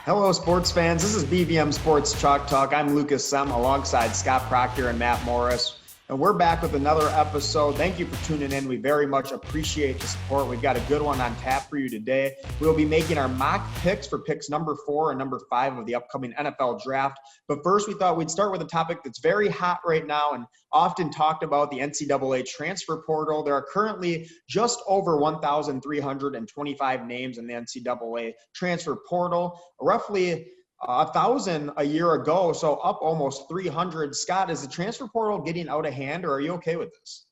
Hello, sports fans. This is BVM Sports Chalk Talk. I'm Lucas Semb alongside Scott Procter and Matt Morris. And we're back with another episode. Thank you for tuning in. We very much appreciate the support. We've got a good one on tap for you today. We'll be making our mock picks for picks number 4 and number 5 of the upcoming NFL draft. But first, we thought we'd start with a topic that's very hot right now and often talked about, the NCAA Transfer Portal. There are currently just over 1,325 names in the NCAA Transfer Portal, roughly 1,000 a year ago, so up almost 300. Scott, is the transfer portal getting out of hand, or are you okay with this?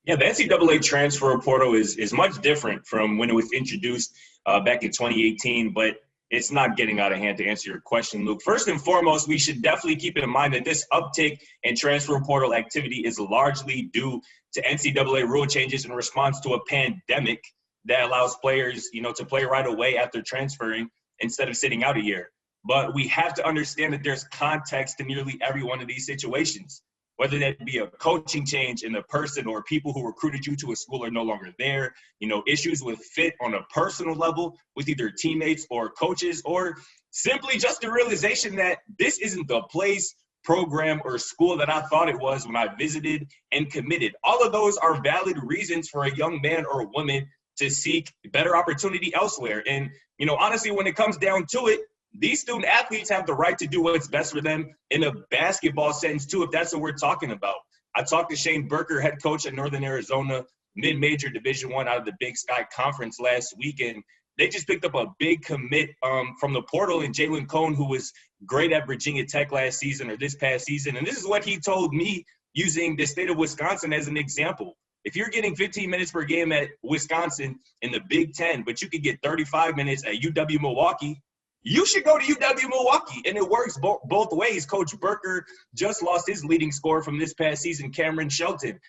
Yeah, the NCAA Transfer Portal is much different from when it was introduced back in 2018, but it's not getting out of hand, to answer your question, Luke. First and foremost, we should definitely keep in mind that this uptick in transfer portal activity is largely due to NCAA rule changes in response to a pandemic that allows players, to play right away after transferring instead of sitting out a year. But we have to understand that there's context to nearly every one of these situations, whether that be a coaching change in the person or people who recruited you to a school are no longer there, issues with fit on a personal level with either teammates or coaches, or simply just the realization that this isn't the place, program, or school that I thought it was when I visited and committed. All of those are valid reasons for a young man or a woman to seek better opportunity elsewhere. And, honestly, when it comes down to it, these student athletes have the right to do what's best for them in a basketball sense, too, if that's what we're talking about. I talked to Shane Burker, head coach at Northern Arizona, mid-major Division I out of the Big Sky Conference last weekend. They just picked up a big commit from the portal in Jalen Cone, who was great at Virginia Tech last season or this past season. And this is what he told me, using the state of Wisconsin as an example. If you're getting 15 minutes per game at Wisconsin in the Big Ten, but you could get 35 minutes at UW-Milwaukee, you should go to UW-Milwaukee, and it works both ways. Coach Burker just lost his leading scorer from this past season, Cameron Shelton.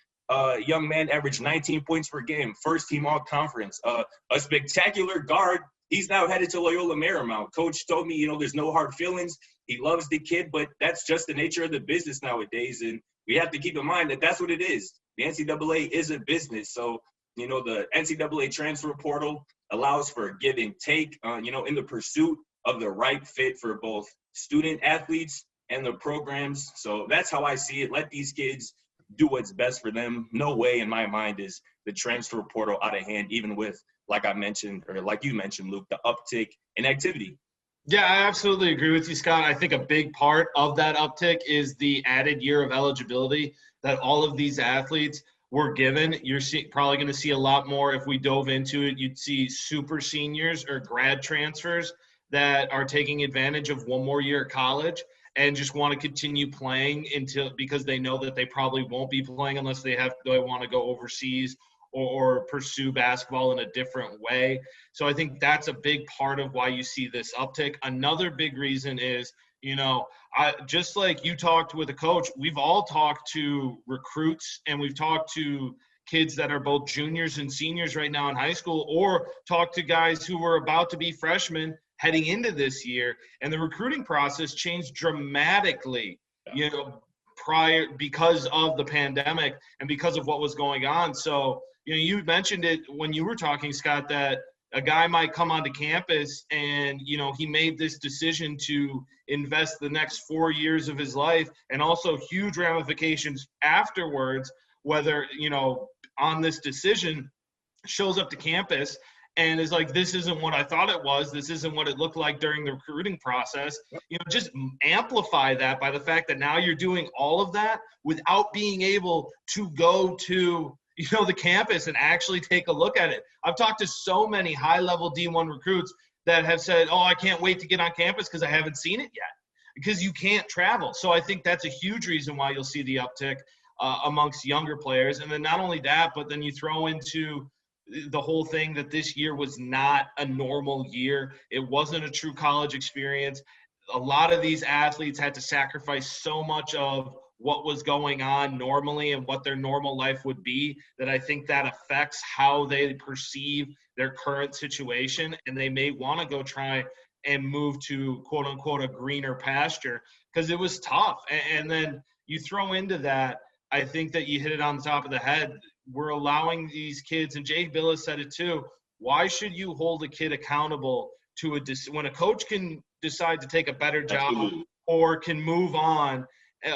Young man averaged 19 points per game, first team all-conference. A spectacular guard. He's now headed to Loyola Marymount. Coach told me, there's no hard feelings. He loves the kid, but that's just the nature of the business nowadays, and we have to keep in mind that that's what it is. The NCAA is a business, so, the NCAA Transfer Portal allows for give and take, in the pursuit of the right fit for both student athletes and the programs. So that's how I see it. Let these kids do what's best for them. No way in my mind is the transfer portal out of hand, even with, like I mentioned, or like you mentioned, Luke, the uptick in activity. Yeah, I absolutely agree with you, Scott. I think a big part of that uptick is the added year of eligibility that all of these athletes were given. You're probably going to see a lot more. If we dove into it, you'd see super seniors or grad transfers that are taking advantage of one more year at college and just want to continue playing because they know that they probably won't be playing unless they want to go overseas or pursue basketball in a different way. So I think that's a big part of why you see this uptick. Another big reason is, just like you talked with a coach, we've all talked to recruits and we've talked to kids that are both juniors and seniors right now in high school, or talked to guys who were about to be freshmen heading into this year, and the recruiting process changed dramatically, prior because of the pandemic and because of what was going on. So, you mentioned it when you were talking, Scott, that a guy might come onto campus and, he made this decision to invest the next 4 years of his life, and also huge ramifications afterwards, whether, on this decision, shows up to campus and is like, this isn't what I thought it was. This isn't what it looked like during the recruiting process. Just amplify that by the fact that now you're doing all of that without being able to go to, the campus and actually take a look at it. I've talked to so many high-level D1 recruits that have said, oh, I can't wait to get on campus because I haven't seen it yet, because you can't travel. So I think that's a huge reason why you'll see the uptick amongst younger players. And then not only that, but then you throw into the whole thing that this year was not a normal year. It wasn't a true college experience. A lot of these athletes had to sacrifice so much of what was going on normally and what their normal life would be, that I think that affects how they perceive their current situation. And they may want to go try and move to, quote unquote, a greener pasture, because it was tough. And then you throw into that, I think that you hit it on the top of the head. We're allowing these kids, and Jay Billis said it too, why should you hold a kid accountable to when a coach can decide to take a better job Absolutely. or can move on,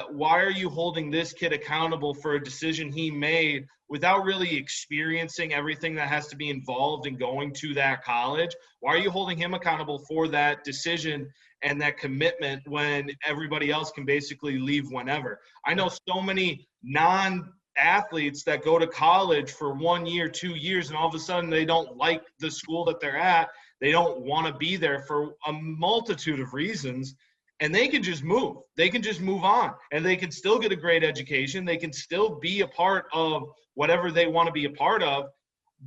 why are you holding this kid accountable for a decision he made without really experiencing everything that has to be involved in going to that college? Why are you holding him accountable for that decision and that commitment when everybody else can basically leave whenever? I know so many non-athletes that go to college for 1 year, 2 years, and all of a sudden they don't like the school that they're at. They don't want to be there for a multitude of reasons. And they can just move. They can just move on. And they can still get a great education. They can still be a part of whatever they want to be a part of.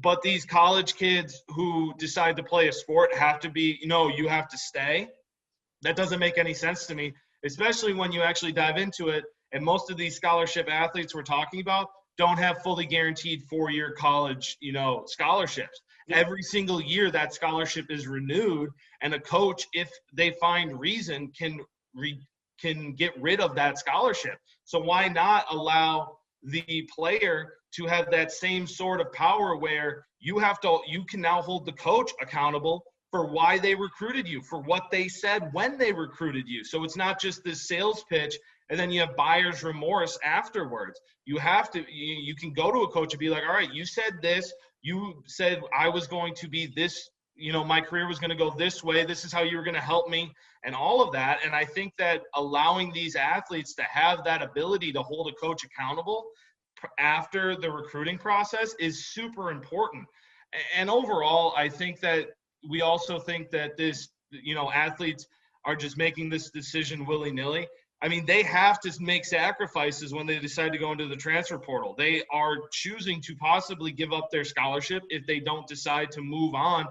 But these college kids who decide to play a sport have to be, you have to stay. That doesn't make any sense to me, especially when you actually dive into it. And most of these scholarship athletes we're talking about don't have fully guaranteed 4-year college, scholarships. Every single year that scholarship is renewed, and a coach, if they find reason, can get rid of that scholarship. So why not allow the player to have that same sort of power where you can now hold the coach accountable for why they recruited you, for what they said when they recruited you. So it's not just this sales pitch and then you have buyer's remorse afterwards. You can go to a coach and be like, all right, you said this. You said I was going to be this, my career was going to go this way. This is how you were going to help me and all of that. And I think that allowing these athletes to have that ability to hold a coach accountable after the recruiting process is super important. And overall, I think that we also think that this, athletes are just making this decision willy-nilly. I mean, they have to make sacrifices when they decide to go into the transfer portal. They are choosing to possibly give up their scholarship if they don't decide to move on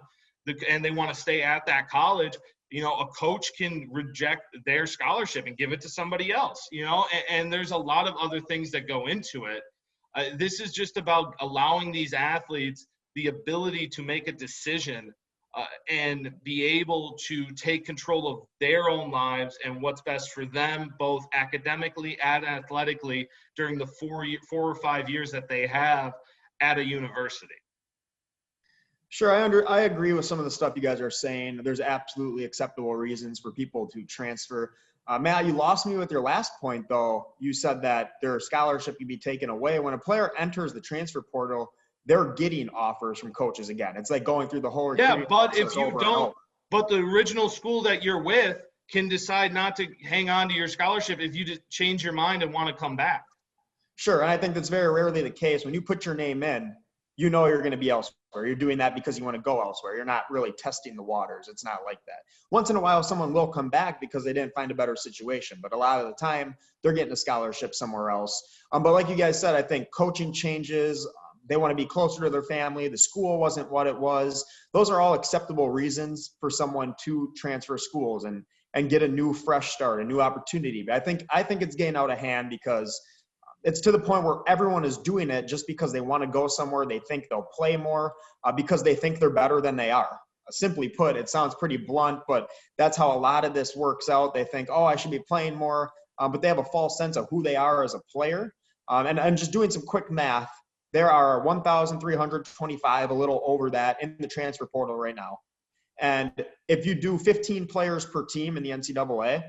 and they want to stay at that college. A coach can reject their scholarship and give it to somebody else, and there's a lot of other things that go into it. This is just about allowing these athletes the ability to make a decision and be able to take control of their own lives and what's best for them, both academically and athletically, during the 4 or 5 years that they have at a university. Sure, I agree with some of the stuff you guys are saying. There's absolutely acceptable reasons for people to transfer. Matt, you lost me with your last point, though. You said that their scholarship can be taken away. When a player enters the transfer portal, they're getting offers from coaches again. It's like going through the whole but if you don't, but the original school that you're with can decide not to hang on to your scholarship if you just change your mind and want to come back. Sure, and I think that's very rarely the case. When you put your name in, you're going to be elsewhere. You're doing that because you want to go elsewhere. You're not really testing the waters. It's not like that. Once in a while, someone will come back because they didn't find a better situation. But a lot of the time, they're getting a scholarship somewhere else. But like you guys said, I think coaching changes. They want to be closer to their family. The school wasn't what it was. Those are all acceptable reasons for someone to transfer schools and get a new fresh start, a new opportunity. But I think it's getting out of hand because it's to the point where everyone is doing it just because they want to go somewhere. They think they'll play more because they think they're better than they are. Simply put, it sounds pretty blunt, but that's how a lot of this works out. They think, I should be playing more, but they have a false sense of who they are as a player. And just doing some quick math, there are 1,325, a little over that, in the transfer portal right now. And if you do 15 players per team in the NCAA,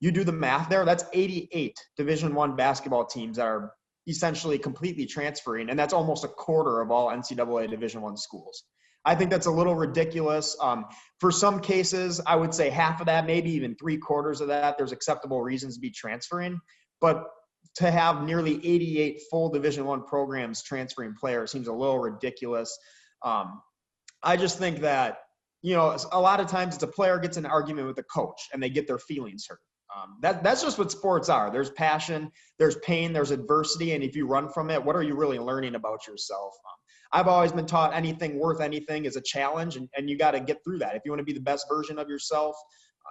you do the math there, that's 88 Division I basketball teams that are essentially completely transferring, and that's almost a quarter of all NCAA Division I schools. I think that's a little ridiculous. For some cases, I would say half of that, maybe even 3/4 of that, there's acceptable reasons to be transferring. But to have nearly 88 full Division I programs transferring players seems a little ridiculous. I just think that, a lot of times it's a player gets in an argument with a coach and they get their feelings hurt. That's just what sports are. There's passion, there's pain, there's adversity, and if you run from it, what are you really learning about yourself? I've always been taught anything worth anything is a challenge, and you got to get through that. If you want to be the best version of yourself,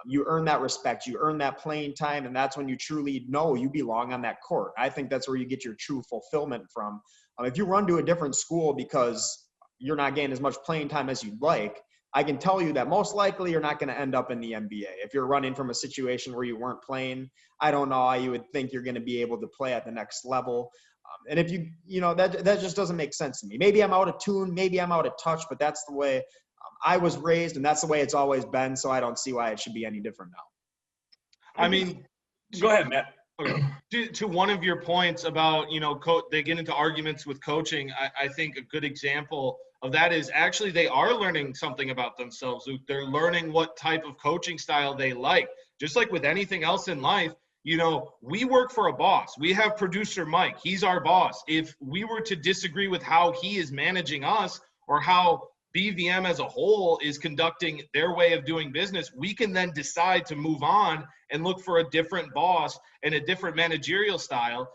you earn that respect, you earn that playing time, and that's when you truly know you belong on that court. I think that's where you get your true fulfillment from. If you run to a different school because you're not getting as much playing time as you'd like, I can tell you that most likely you're not going to end up in the NBA. If you're running from a situation where you weren't playing, I don't know how you would think you're going to be able to play at the next level. And if that just doesn't make sense to me. Maybe I'm out of tune, maybe I'm out of touch, but that's the way I was raised, and that's the way it's always been, so I don't see why it should be any different now. I mean, go ahead, Matt. Okay. To one of your points about, they get into arguments with coaching, I think a good example of that is actually they are learning something about themselves, Luke. They're learning what type of coaching style they like. Just like with anything else in life, we work for a boss. We have producer Mike. He's our boss. If we were to disagree with how he is managing us or how BVM as a whole is conducting their way of doing business, we can then decide to move on and look for a different boss and a different managerial style.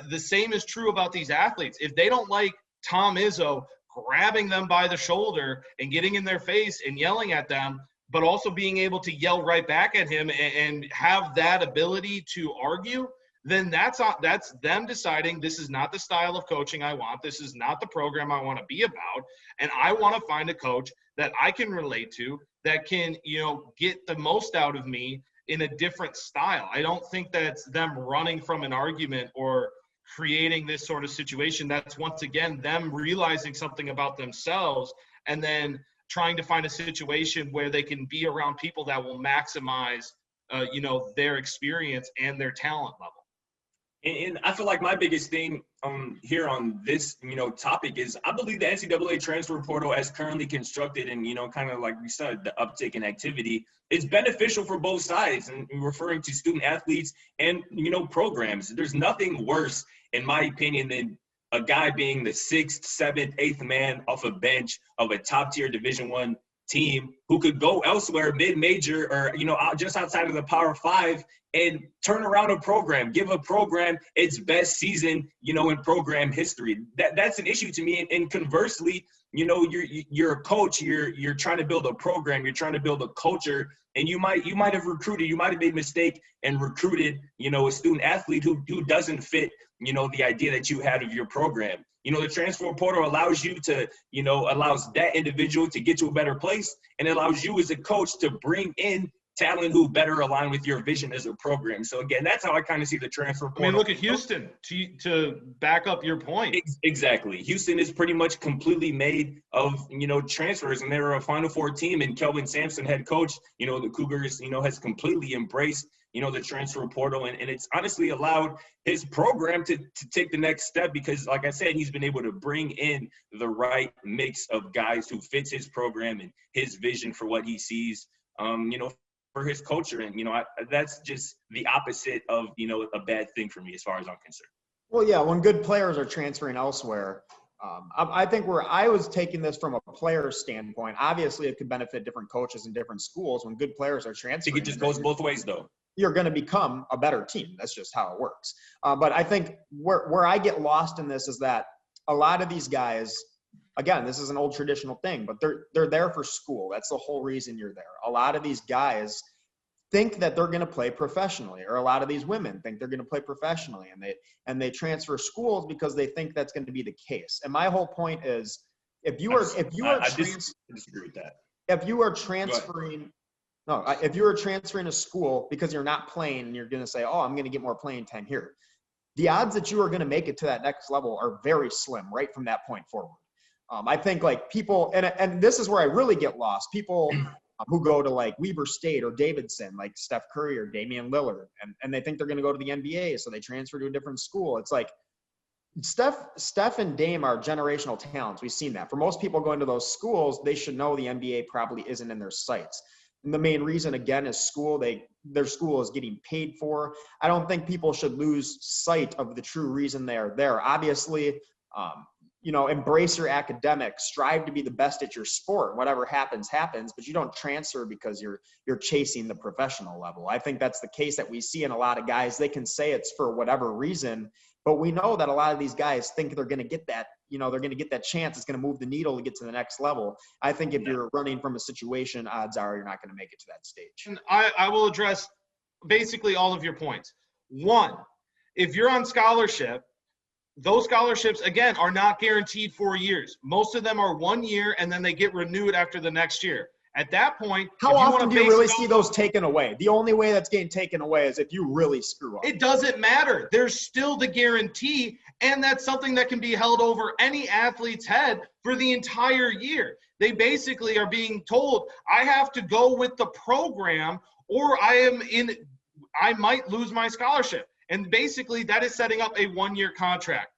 The same is true about these athletes. If they don't like Tom Izzo grabbing them by the shoulder and getting in their face and yelling at them, but also being able to yell right back at him and have that ability to argue, then that's them deciding this is not the style of coaching I want. This is not the program I want to be about. And I want to find a coach that I can relate to, that can, get the most out of me in a different style. I don't think that's them running from an argument or creating this sort of situation. That's once again them realizing something about themselves and then trying to find a situation where they can be around people that will maximize their experience and their talent level. And I feel like my biggest thing here on this, topic is I believe the NCAA Transfer Portal as currently constructed and, kind of like we said, the uptick in activity is beneficial for both sides. And referring to student athletes and, programs, there's nothing worse, in my opinion, than a guy being the 6th, 7th, 8th man off a bench of a top-tier Division I team who could go elsewhere, mid-major or, just outside of the Power 5 and turn around a program, give a program its best season, in program history. That's an issue to me. And conversely, you're a coach, you're trying to build a program, you're trying to build a culture, and you might have made a mistake and recruited, a student athlete who doesn't fit, the idea that you had of your program. The transfer portal allows you to, allows that individual to get to a better place, and it allows you as a coach to bring in talent who better align with your vision as a program. So again, that's how I kind of see the transfer portal. I mean, look at Houston to back up your point. Exactly. Houston is pretty much completely made of, transfers, and they're a Final Four team, and Kelvin Sampson, head coach, the Cougars, has completely embraced, the transfer portal, and it's honestly allowed his program to take the next step because, like I said, he's been able to bring in the right mix of guys who fits his program and his vision for what he sees, for his culture. And, that's just the opposite of, a bad thing for me as far as I'm concerned. Well, yeah, when good players are transferring elsewhere, I think where I was taking this from a player standpoint, obviously it could benefit different coaches in different schools. When good players are transferring, I think it just goes both ways, though. You're going to become a better team. That's just how it works. But I think where I get lost in this is that a lot of these guys, again, this is an old traditional thing, but they're there for school. That's the whole reason you're there. A lot of these guys think that they're going to play professionally, or a lot of these women think they're going to play professionally, and they transfer schools because they think that's going to be the case. And my whole point is, if you are disagree with that. If you are transferring a school because you're not playing and you're going to say, oh, I'm going to get more playing time here, the odds that you are going to make it to that next level are very slim right from that point forward. I think like people, and this is where I really get lost, people who go to like Weber State or Davidson, like Steph Curry or Damian Lillard, and they think they're going to go to the NBA, so they transfer to a different school. It's like Steph and Dame are generational talents. We've seen that. For most people going to those schools, they should know the NBA probably isn't in their sights. And the main reason, again, is school. Their school is getting paid for. I don't think people should lose sight of the true reason they are there. Obviously, embrace your academics, strive to be the best at your sport. Whatever happens, but you don't transfer because you're chasing the professional level. I think that's the case that we see in a lot of guys. They can say it's for whatever reason, but we know that a lot of these guys think they're going to get that, they're going to get that chance. It's going to move the needle to get to the next level. I think if you're running from a situation, odds are you're not going to make it to that stage. And I will address basically all of your points. One, if you're on scholarship, those scholarships, again, are not guaranteed 4 years. Most of them are 1 year, and then they get renewed after the next year. At that point, how often do you really see those taken away? The only way that's getting taken away is if you really screw up. It doesn't matter. There's still the guarantee, and that's something that can be held over any athlete's head for the entire year. They basically are being told, I have to go with the program or I might lose my scholarship. And basically that is setting up a 1-year contract.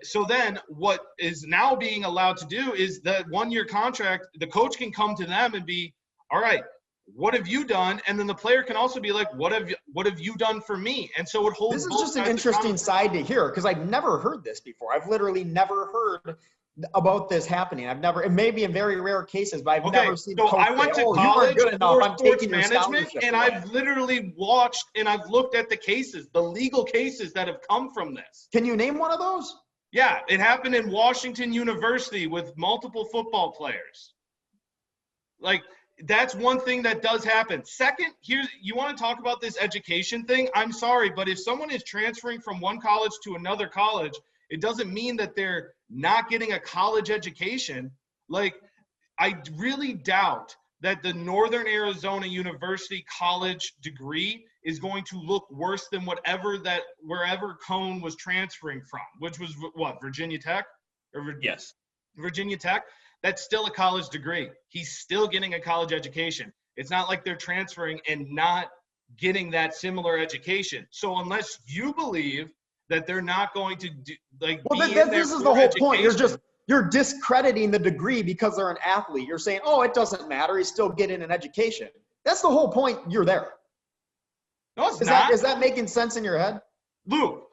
So then what is now being allowed to do is that 1-year contract, the coach can come to them and be, all right, what have you done? And then the player can also be like, what have you done for me? And so it holds. This is just an interesting side to hear because I've never heard this before. I've literally never heard about this happening. I've never, it may be in very rare cases, but I've never seen. So I went to college for sports management, and away. I've literally watched and I've looked at the cases, the legal cases that have come from this. Can you name one of those? Yeah, it happened in Washington University with multiple football players. Like, that's one thing that does happen. Second, you want to talk about this education thing? I'm sorry, but if someone is transferring from one college to another college, it doesn't mean that they're not getting a college education. Like, I really doubt that the Northern Arizona University college degree is going to look worse than wherever Cone was transferring from, which was what, Virginia Tech? Yes. Virginia Tech. That's still a college degree. He's still getting a college education. It's not like they're transferring and not getting that similar education. So unless you believe that they're not going to do, like, well, this is the whole point. You're discrediting the degree because they're an athlete. You're saying, oh, it doesn't matter. He's still getting an education. That's the whole point. You're there. No, it's not. Is that making sense in your head? Luke,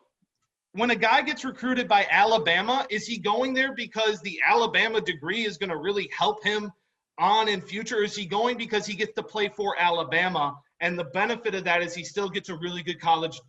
when a guy gets recruited by Alabama, is he going there because the Alabama degree is going to really help him on in future? Or is he going because he gets to play for Alabama, and the benefit of that is he still gets a really good college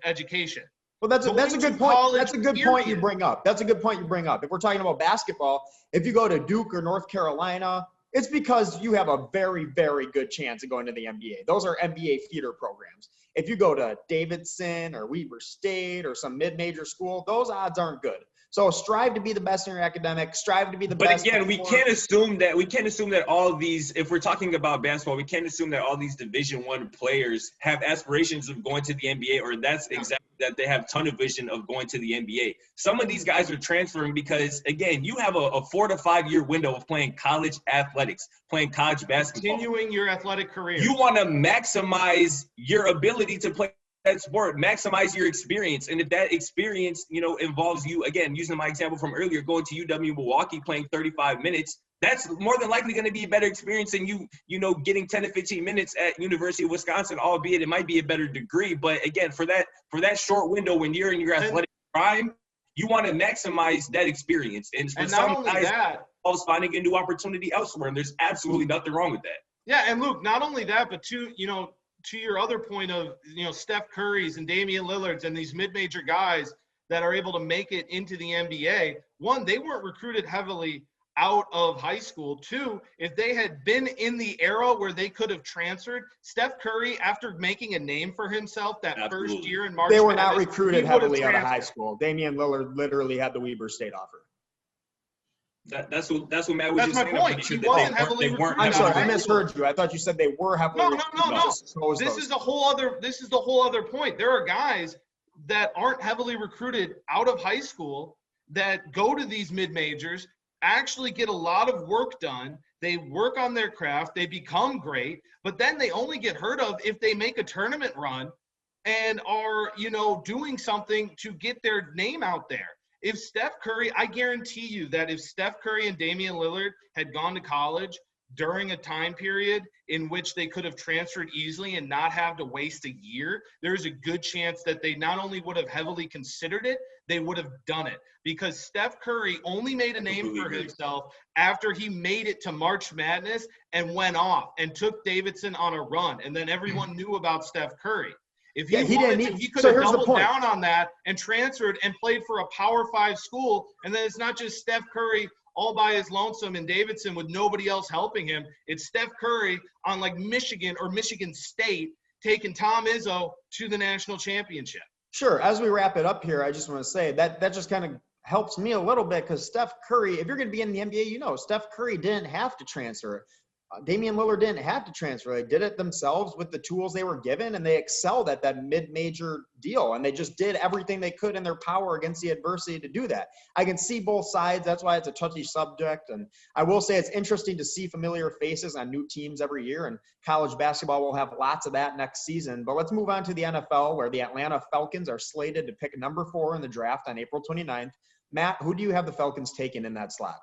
education? Well, that's a good point. That's a good point you bring up. That's a good point you bring up. If we're talking about basketball, if you go to Duke or North Carolina, it's because you have a very, very good chance of going to the NBA. Those are NBA feeder programs. If you go to Davidson or Weber State or some mid-major school, those odds aren't good. So strive to be the best in your academics. Strive to be the best. But again, we can't assume that all these, if we're talking about basketball, we can't assume that all these Division I players have aspirations of going to the NBA, or that's exactly that they have tunnel vision of going to the NBA. Some of these guys are transferring because, again, you have a 4 to 5 year window of playing college athletics, playing college basketball. Continuing your athletic career. You want to maximize your ability to play that sport, maximize your experience. And if that experience, involves you, again, using my example from earlier, going to UW Milwaukee, playing 35 minutes, that's more than likely going to be a better experience than you getting 10 to 15 minutes at University of Wisconsin, albeit it might be a better degree. But again, for that short window when you're in your athletic prime, you want to maximize that experience. And for some guys, that involves finding a new opportunity elsewhere. And there's absolutely nothing wrong with that. Yeah, and Luke, not only that, but to your other point of, Steph Curry's and Damian Lillard's and these mid-major guys that are able to make it into the NBA, one, they weren't recruited heavily out of high school. Two, if they had been in the era where they could have transferred, Steph Curry, after making a name for himself that first year in March, they were not recruited heavily out of high school. Damian Lillard literally had the Weber State offer. That's what Matt was just saying. That's my point. He wasn't heavily recruited. I'm sorry, I misheard you. I thought you said they were heavily recruited. No. This is the whole other point. There are guys that aren't heavily recruited out of high school that go to these mid-majors, actually get a lot of work done. They work on their craft. They become great, but then they only get heard of if they make a tournament run and are, doing something to get their name out there. If Steph Curry, I guarantee you that if Steph Curry and Damian Lillard had gone to college during a time period in which they could have transferred easily and not have to waste a year, there's a good chance that they not only would have heavily considered it, they would have done it. Because Steph Curry only made a name for himself after he made it to March Madness and went off and took Davidson on a run. And then everyone knew about Steph Curry. If he could have doubled down on that and transferred and played for a Power 5 school, and then it's not just Steph Curry all by his lonesome in Davidson with nobody else helping him. It's Steph Curry on like Michigan or Michigan State taking Tom Izzo to the national championship. Sure. As we wrap it up here, I just want to say that just kind of helps me a little bit because Steph Curry, if you're going to be in the NBA, Steph Curry didn't have to transfer. Damian Lillard didn't have to transfer. They did it themselves with the tools they were given, and they excelled at that mid-major deal. And they just did everything they could in their power against the adversity to do that. I can see both sides. That's why it's a touchy subject. And I will say it's interesting to see familiar faces on new teams every year. And college basketball will have lots of that next season. But let's move on to the NFL, where the Atlanta Falcons are slated to pick number 4 in the draft on April 29th. Matt, who do you have the Falcons taking in that slot?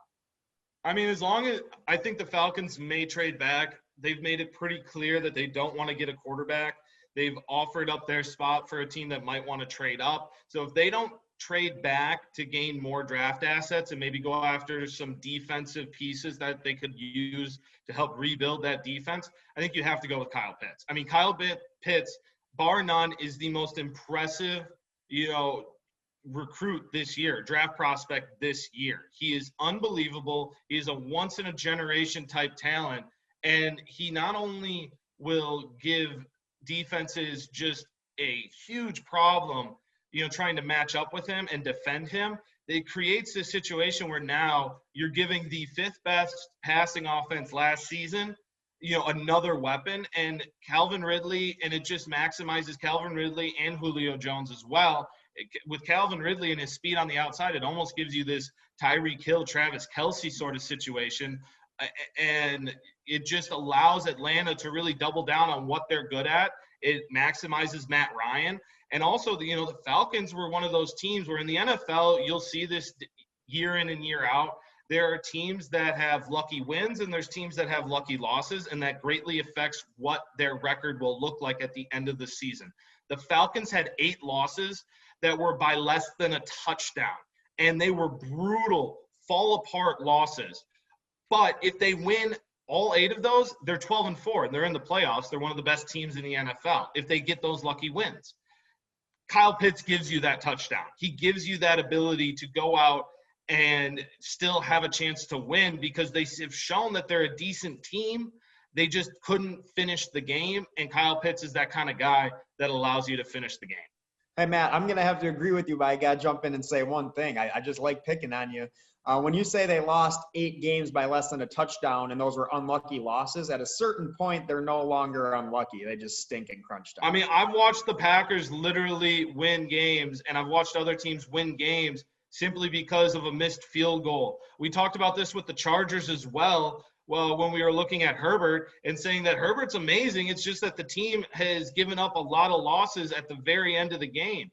I mean, as long as I think the Falcons may trade back, they've made it pretty clear that they don't want to get a quarterback. They've offered up their spot for a team that might want to trade up. So if they don't trade back to gain more draft assets and maybe go after some defensive pieces that they could use to help rebuild that defense, I think you have to go with Kyle Pitts. I mean, Kyle Pitts, bar none, is the most impressive, recruit this year, draft prospect this year. He is unbelievable. He is a once in a generation type talent. And he not only will give defenses just a huge problem, trying to match up with him and defend him. It creates this situation where now you're giving the 5th best passing offense last season, another weapon, and Calvin Ridley, and it just maximizes Calvin Ridley and Julio Jones as well. With Calvin Ridley and his speed on the outside, it almost gives you this Tyreek Hill, Travis Kelce sort of situation. And it just allows Atlanta to really double down on what they're good at. It maximizes Matt Ryan. And also, the Falcons were one of those teams where in the NFL, you'll see this year in and year out. There are teams that have lucky wins and there's teams that have lucky losses, and that greatly affects what their record will look like at the end of the season. The Falcons had 8 losses that were by less than a touchdown, and they were brutal, fall-apart losses. But if they win all 8 of those, they're 12-4, and they're in the playoffs. They're one of the best teams in the NFL if they get those lucky wins. Kyle Pitts gives you that touchdown. He gives you that ability to go out and still have a chance to win because they have shown that they're a decent team. They just couldn't finish the game, and Kyle Pitts is that kind of guy that allows you to finish the game. Hey, Matt, I'm going to have to agree with you, but I got to jump in and say one thing. I just like picking on you. When you say they lost 8 games by less than a touchdown and those were unlucky losses, at a certain point, they're no longer unlucky. They just stink in crunch time. I mean, I've watched the Packers literally win games, and I've watched other teams win games simply because of a missed field goal. We talked about this with the Chargers as well. Well, when we were looking at Herbert and saying that Herbert's amazing, it's just that the team has given up a lot of losses at the very end of the game.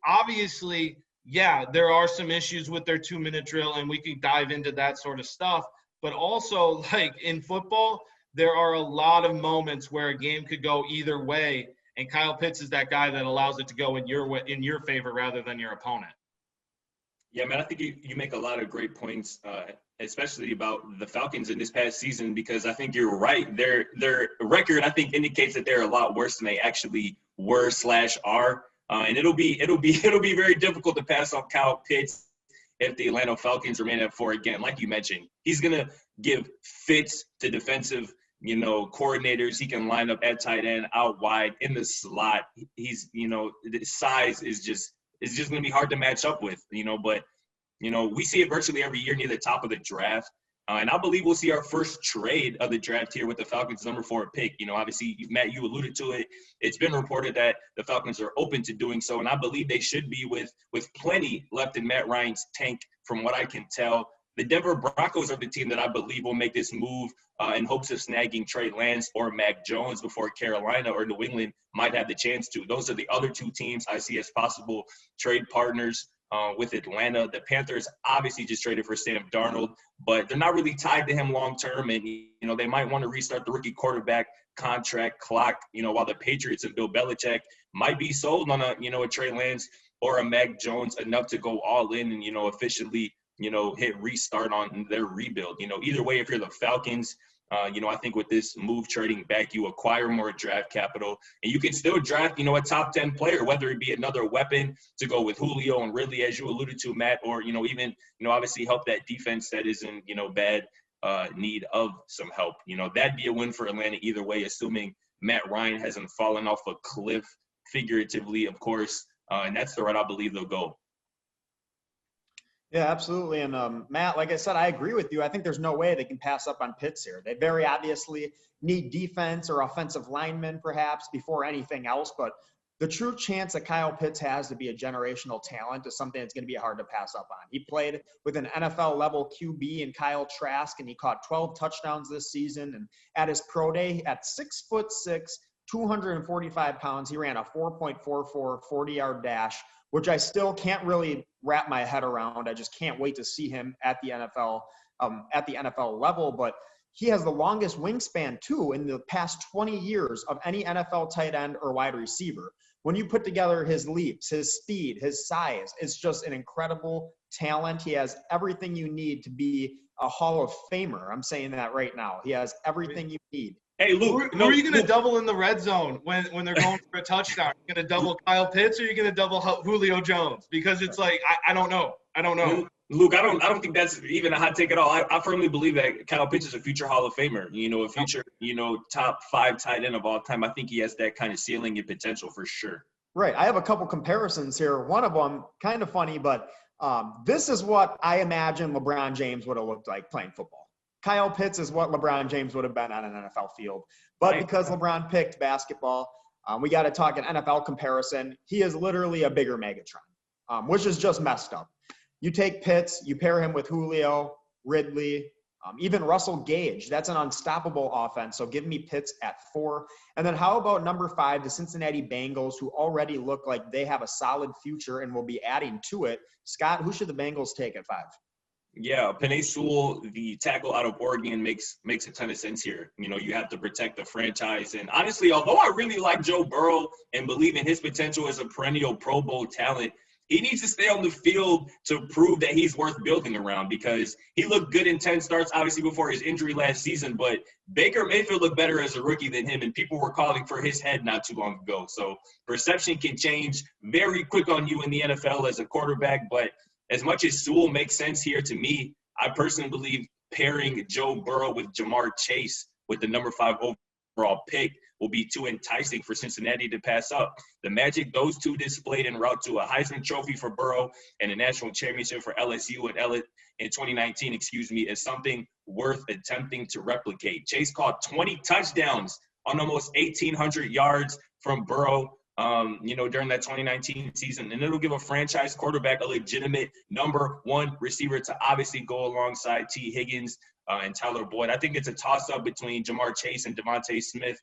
Obviously, yeah, there are some issues with their 2-minute drill, and we can dive into that sort of stuff. But also, like in football, there are a lot of moments where a game could go either way, and Kyle Pitts is that guy that allows it to go in your favor rather than your opponent. Yeah, man, I think you make a lot of great points, especially about the Falcons in this past season, because I think you're right. Their record, I think, indicates that they're a lot worse than they actually were/are. And it'll be very difficult to pass on Kyle Pitts if the Atlanta Falcons remain at 4 again. Like you mentioned, he's gonna give fits to defensive, coordinators. He can line up at tight end, out wide, in the slot. He's, the size is just going to be hard to match up with, but, we see it virtually every year near the top of the draft. And I believe we'll see our first trade of the draft here with the Falcons' number 4 pick. Obviously, Matt, you alluded to it. It's been reported that the Falcons are open to doing so, and I believe they should be with plenty left in Matt Ryan's tank from what I can tell. The Denver Broncos are the team that I believe will make this move in hopes of snagging Trey Lance or Mac Jones before Carolina or New England might have the chance to. Those are the other 2 teams I see as possible trade partners with Atlanta. The Panthers obviously just traded for Sam Darnold, but they're not really tied to him long term. And, they might want to restart the rookie quarterback contract clock, while the Patriots and Bill Belichick might be sold on a Trey Lance or a Mac Jones enough to go all in and, officially hit restart on their rebuild. Either way, if you're the Falcons, I think with this move trading back, you acquire more draft capital, and you can still draft, a top 10 player, whether it be another weapon to go with Julio and Ridley, as you alluded to, Matt, or, even, obviously help that defense that is in, bad need of some help. That'd be a win for Atlanta either way, assuming Matt Ryan hasn't fallen off a cliff, figuratively, of course, and that's the route I believe they'll go. Yeah, absolutely. And Matt, like I said, I agree with you. I think there's no way they can pass up on Pitts here. They very obviously need defense or offensive linemen perhaps before anything else. But the true chance that Kyle Pitts has to be a generational talent is something that's going to be hard to pass up on. He played with an NFL level QB in Kyle Trask, and he caught 12 touchdowns this season. And at his pro day, at 6'6", 245 pounds, he ran a 4.44 40-yard dash, which I still can't really wrap my head around. I just can't wait to see him at the NFL level. But he has the longest wingspan too in the past 20 years of any NFL tight end or wide receiver. When you put together his leaps, his speed, his size, it's just an incredible talent. He has everything you need to be a Hall of Famer. I'm saying that right now. He has everything you need. Hey, Luke. Who are you going to double in the red zone when they're going for a touchdown? Are you going to double Kyle Pitts or are you going to double Julio Jones? Because it's like, I don't know. Luke, I don't think that's even a hot take at all. I firmly believe that Kyle Pitts is a future Hall of Famer. A future, top 5 tight end of all time. I think he has that kind of ceiling and potential for sure. Right. I have a couple comparisons here. One of them, kind of funny, but this is what I imagine LeBron James would have looked like playing football. Kyle Pitts is what LeBron James would have been on an NFL field. But because LeBron picked basketball, we got to talk an NFL comparison. He is literally a bigger Megatron, which is just messed up. You take Pitts, you pair him with Julio, Ridley, even Russell Gage. That's an unstoppable offense. So give me Pitts at 4. And then how about number 5, the Cincinnati Bengals, who already look like they have a solid future and will be adding to it. Scott, who should the Bengals take at 5? Yeah, Penei Sewell, the tackle out of Oregon, makes a ton of sense here. You have to protect the franchise. And honestly, although I really like Joe Burrow and believe in his potential as a perennial Pro Bowl talent, he needs to stay on the field to prove that he's worth building around, because he looked good in 10 starts, obviously, before his injury last season. But Baker Mayfield looked better as a rookie than him, and people were calling for his head not too long ago. So perception can change very quick on you in the NFL as a quarterback. But as much as Sewell makes sense here to me, I personally believe pairing Joe Burrow with Jamar Chase with the number 5 overall pick will be too enticing for Cincinnati to pass up. The magic those two displayed en route to a Heisman Trophy for Burrow and a national championship for LSU in 2019, is something worth attempting to replicate. Chase caught 20 touchdowns on almost 1,800 yards from Burrow, during that 2019 season, and it'll give a franchise quarterback a legitimate number 1 receiver to obviously go alongside T. Higgins and Tyler Boyd. I think it's a toss-up between Jamar Chase and Devontae Smith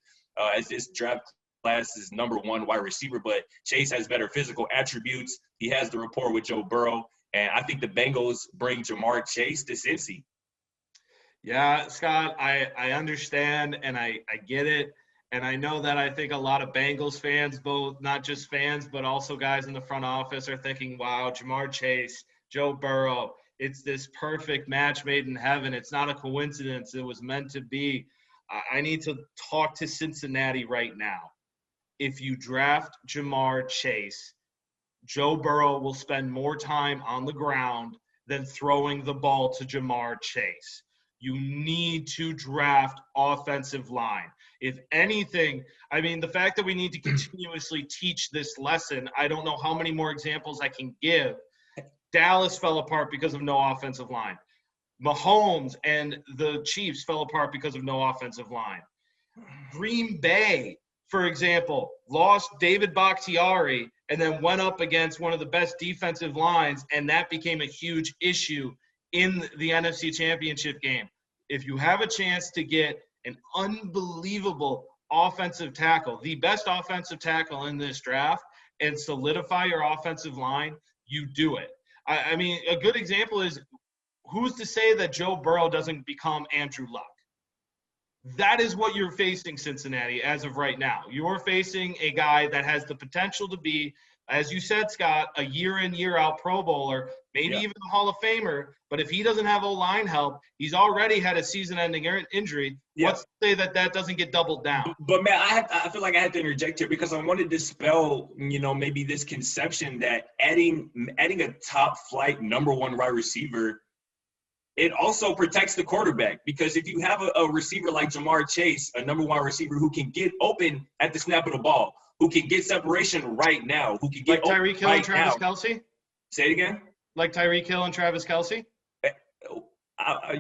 as this draft class is number 1 wide receiver, but Chase has better physical attributes. He has the rapport with Joe Burrow, and I think the Bengals bring Jamar Chase to Cincy. Yeah, Scott, I understand and I get it. And I know that I think a lot of Bengals fans, both not just fans, but also guys in the front office, are thinking, wow, Jamar Chase, Joe Burrow, it's this perfect match made in heaven. It's not a coincidence. It was meant to be. I need to talk to Cincinnati right now. If you draft Jamar Chase, Joe Burrow will spend more time on the ground than throwing the ball to Jamar Chase. You need to draft offensive line. If anything, the fact that we need to continuously teach this lesson, I don't know how many more examples I can give. Dallas fell apart because of no offensive line. Mahomes and the Chiefs fell apart because of no offensive line. Green Bay, for example, lost David Bakhtiari and then went up against one of the best defensive lines, and that became a huge issue in the NFC Championship game. If you have a chance to get an unbelievable offensive tackle, the best offensive tackle in this draft, and solidify your offensive line, you do it. A good example is, who's to say that Joe Burrow doesn't become Andrew Luck? That is what you're facing, Cincinnati, as of right now. You're facing a guy that has the potential to be, as you said, Scott, a year in, year out Pro Bowler, maybe even a Hall of Famer. But if he doesn't have O-line help, he's already had a season-ending injury. Yeah. Let's say that doesn't get doubled down. But man, I feel like I have to interject here because I want to dispel, maybe this conception that adding a top-flight number 1 wide receiver, it also protects the quarterback, because if you have a receiver like Jamar Chase, a number 1 receiver who can get open at the snap of the ball, who can get separation right now, who can get like Tyreek Hill and Travis Kelce? Say it again. like Tyreek Hill and Travis Kelce?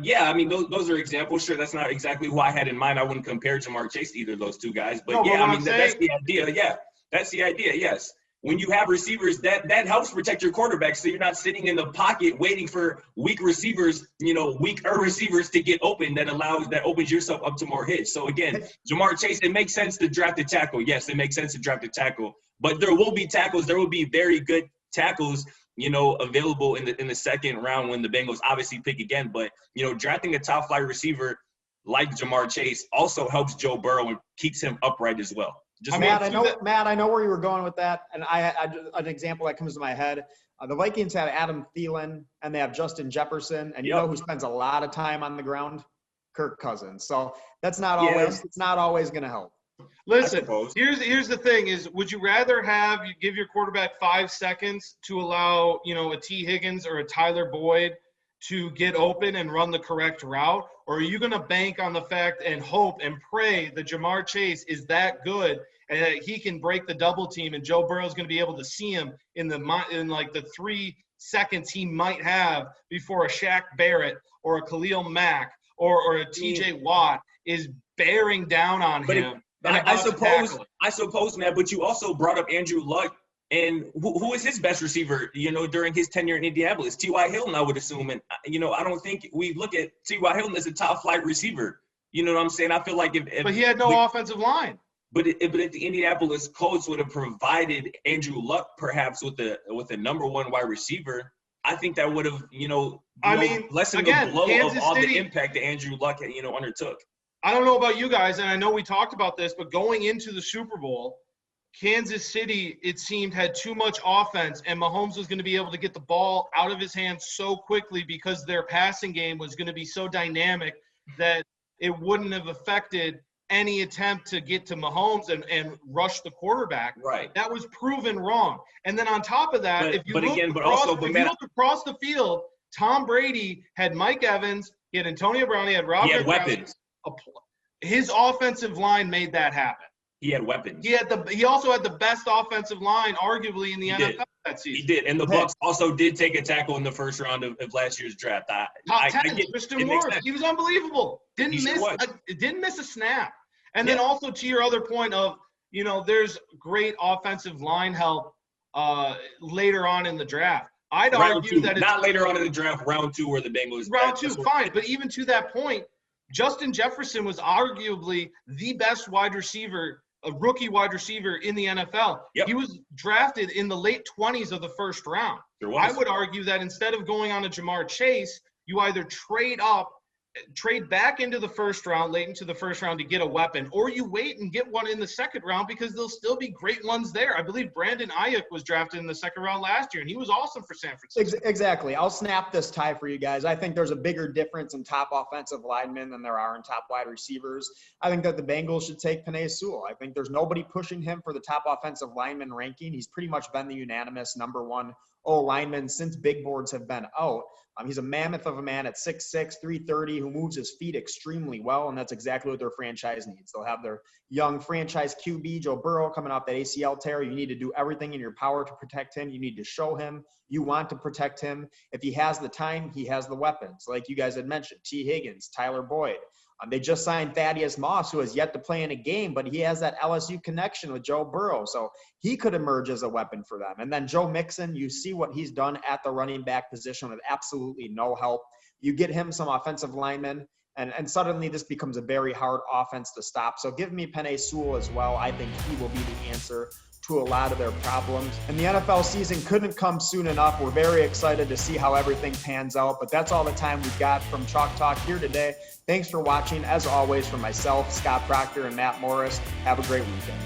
Yeah, I mean, those are examples. Sure, that's not exactly who I had in mind. I wouldn't compare Jamar Chase to either of those two guys. But No, yeah, but I mean, that's the idea. Yeah, that's the idea, yes. When you have receivers, that helps protect your quarterback, so you're not sitting in the pocket waiting for weaker receivers to get open. That opens yourself up to more hits. So again, Jamar Chase, it makes sense to draft a tackle. Yes, it makes sense to draft a tackle, but there will be tackles. There will be very good tackles, available in the second round when the Bengals obviously pick again. But drafting a top flight receiver like Jamar Chase also helps Joe Burrow and keeps him upright as well. Matt, I know where you were going with that, and an example that comes to my head. The Vikings have Adam Thielen, and they have Justin Jefferson, and you know who spends a lot of time on the ground? Kirk Cousins. So that's not always it's not always going to help. Listen, here's the thing: is would you rather give your quarterback 5 seconds to allow a T. Higgins or a Tyler Boyd to get open and run the correct route, or are you going to bank on the fact and hope and pray that Jamar Chase is that good and that he can break the double team and Joe Burrow is going to be able to see him in like the 3 seconds he might have before a Shaq Barrett or a Khalil Mack or a TJ Watt is bearing down on him? I suppose, man, but you also brought up Andrew Luck. And who is his best receiver, during his tenure in Indianapolis? T.Y. Hilton, I would assume. And, I don't think we look at T.Y. Hilton as a top-flight receiver. You know what I'm saying? I feel like But he had no offensive line. But if the Indianapolis Colts would have provided Andrew Luck perhaps with a number one wide receiver, I think that would have, lessened the blow of all the impact that Andrew Luck, undertook. I don't know about you guys, and I know we talked about this, but going into the Super Bowl, Kansas City, it seemed, had too much offense, and Mahomes was going to be able to get the ball out of his hands so quickly because their passing game was going to be so dynamic that it wouldn't have affected any attempt to get to Mahomes and rush the quarterback. Right. That was proven wrong. And then on top of that, if you look across the field, Tom Brady had Mike Evans, he had Antonio Brown, he had Rob. He had weapons. His offensive line made that happen. He had weapons. He also had the best offensive line, arguably, in the NFL that season. He did, and the Bucs also did take a tackle in the first round of last year's draft. Top 10, Christian Morris. He was unbelievable. Didn't miss a snap. And then also to your other point of, there's great offensive line help later on in the draft. I'd argue that it's not later on in the draft, round 2, where the Bengals. Round 2, fine, but even to that point, Justin Jefferson was arguably the best wide receiver, a rookie wide receiver in the NFL. Yep. He was drafted in the late 20s of the first round. I would argue that instead of going on a Jamar Chase, you either trade back into the first round, late into the first round to get a weapon, or you wait and get one in the second round because there'll still be great ones there. I believe Brandon Ayuk was drafted in the second round last year, and he was awesome for San Francisco. Exactly. I'll snap this tie for you guys. I think there's a bigger difference in top offensive linemen than there are in top wide receivers. I think that the Bengals should take Penei Sewell. I think there's nobody pushing him for the top offensive lineman ranking. He's pretty much been the unanimous number one lineman since big boards have been out. He's a mammoth of a man at 6'6", 330, who moves his feet extremely well, and that's exactly what their franchise needs. They'll have their young franchise QB, Joe Burrow, coming off that ATL tear. You need to do everything in your power to protect him. You need to show him you want to protect him. If he has the time, he has the weapons. Like you guys had mentioned, T. Higgins, Tyler Boyd. They just signed Thaddeus Moss, who has yet to play in a game, but he has that LSU connection with Joe Burrow, so he could emerge as a weapon for them. And then Joe Mixon, you see what he's done at the running back position with absolutely no help. You get him some offensive linemen, and suddenly this becomes a very hard offense to stop. So give me Penei Sewell as well. I think he will be the answer to a lot of their problems. And the NFL season couldn't come soon enough. We're very excited to see how everything pans out, but that's all the time we've got from Chalk Talk here today. Thanks for watching. As always, from myself, Scott Procter, and Matt Morris, have a great weekend.